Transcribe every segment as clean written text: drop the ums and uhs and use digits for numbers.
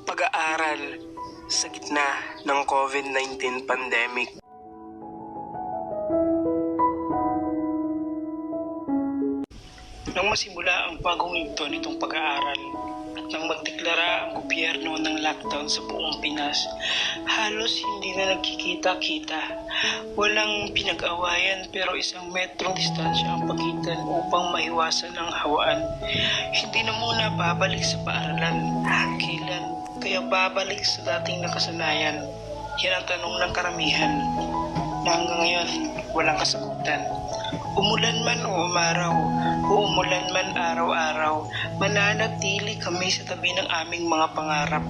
Pag-aaral sa gitna ng COVID-19 pandemic. Nang masimula ang bagong yugto nitong pag-aaral at nang magdeklara ang gobyerno ng lockdown sa buong Pinas, halos hindi na nagkikita-kita. Walang pinag-awayan pero isang metrong distansya ang pagitan upang maiwasan ang hawaan. Hindi na muna babalik sa paaralan. Kailan kaya babalik sa dating nakasanayan? Yan ang tanong ng karamihan na hanggang ngayon walang kasagutan. Umulan man o umaraw, o umulan man araw-araw, mananatili kami sa tabi ng aming mga pangarap.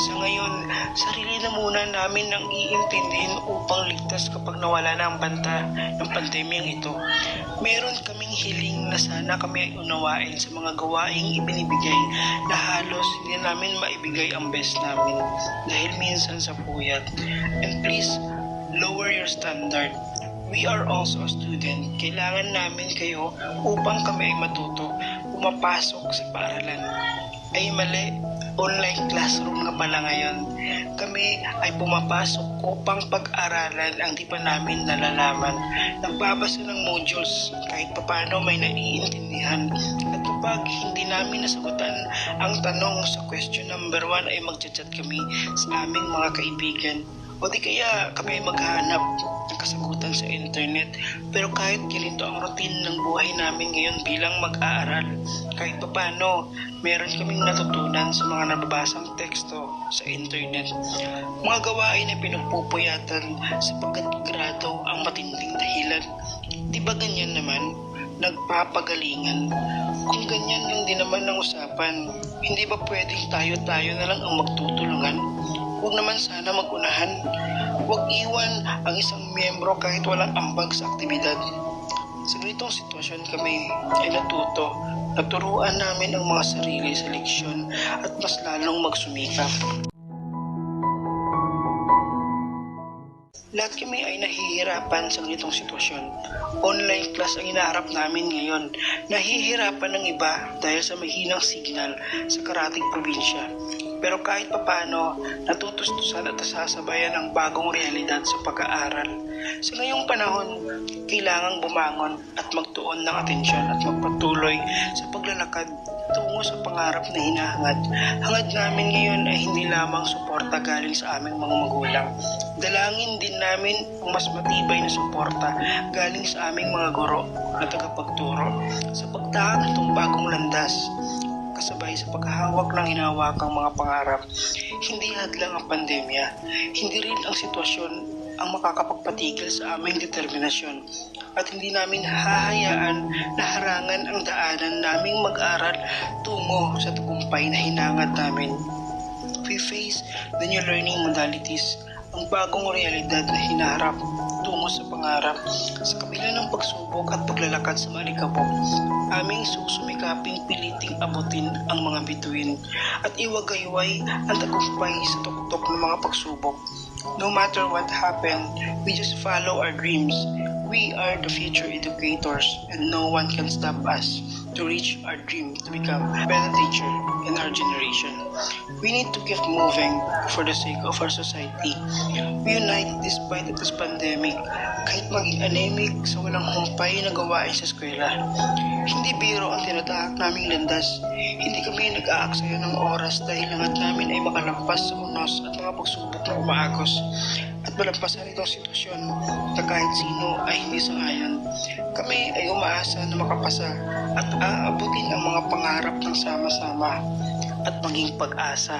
Sa ngayon, sarili na muna namin ang iintindihin upang ligtas kapag nawala na ang banta ng pandemyang ito. Meron kaming hiling na sana kami ay unawain sa mga gawaing ibinibigay na halos hindi namin maibigay ang best namin dahil minsan sa puyat. And please, lower your standard. We are also a student. Kailangan namin kayo upang kami ay matuto, pumapasok sa paaralan. Ay mali, online classroom nga pala ngayon. Kami ay pumapasok upang pag-aralan ang di pa namin nalalaman. Nagbabasa ng modules kahit papano may naiintindihan. At kapag hindi namin nasagutan ang tanong sa question number 1 ay magchat-chat kami sa aming mga kaibigan. O di kaya kami ay maghahanap ng kasagutan sa internet. Pero kahit ganito ang routine ng buhay namin ngayon bilang mag-aaral, kahit papano, meron kaming natutunan sa mga nababasang teksto sa internet. Mga gawain na pinagpupuyatan sapagkat grado ang matinding dahilan. Di ba ganyan naman? Nagpapagalingan. Kung ganyan hindi naman ang usapan, hindi ba pwedeng tayo-tayo na lang ang magtutulungan? Huwag naman sana magunahan. Huwag iwan ang isang miyembro kahit walang ambag sa aktibidad. Sa ganitong sitwasyon kami ay natuto. Naturuan namin ang mga sarili sa leksyon at mas lalong magsumikap. Lahat kami ay nahihirapan sa ganitong sitwasyon. Online class ang inaharap namin ngayon. Nahihirapan ng iba dahil sa mahinang signal sa karating probinsya. Pero kahit papano, natutustusan at nasasabayan ang bagong realidad sa pag-aaral. Sa ngayong panahon, kailangang bumangon at magtuon ng atensyon at magpatuloy sa paglalakad tungo sa pangarap na hinahangad. Hangad namin ngayon ay hindi lamang suporta galing sa aming mga magulang. Dalangin din namin ang mas matibay na suporta galing sa aming mga guro na tagapagturo sa pagtahan nitong bagong landas. Kasabay sa paghahawak ng hinahawakang mga pangarap, hindi hadlang ang pandemya, hindi rin ang sitwasyon ang makakapagpatigil sa aming determinasyon at hindi namin hahayaan na harangan ang daanan naming mag-aral tungo sa tagumpay na hinangad namin. We face the new learning modalities, ang bagong realidad na hinaharap tungo sa pangarap. Sa kabila ng pagsubok at paglalakad sa malikabok, aming susumikaping piliting abutin ang mga bituin at iwagayway ang tagumpay sa tuktok ng mga pagsubok. No matter what happened, we just follow our dreams. We are the future educators and no one can stop us to reach our dream to become a better teacher in our generation. We need to keep moving for the sake of our society. We unite despite of this pandemic, kahit maging anemic sa walang humpay na gawain sa eskwela. Hindi biro ang tinatahak naming landas. Hindi kami nag-aaksaya ng oras dahil lahat namin ay makalampas sa unos at mga pagsubok na umaagos. At malampasan itong sitwasyon na kahit sino ay hindi sangayon. Kami ay umaasa na makapasa at aabutin ang mga pangarap ng sama-sama at maging pag-asa.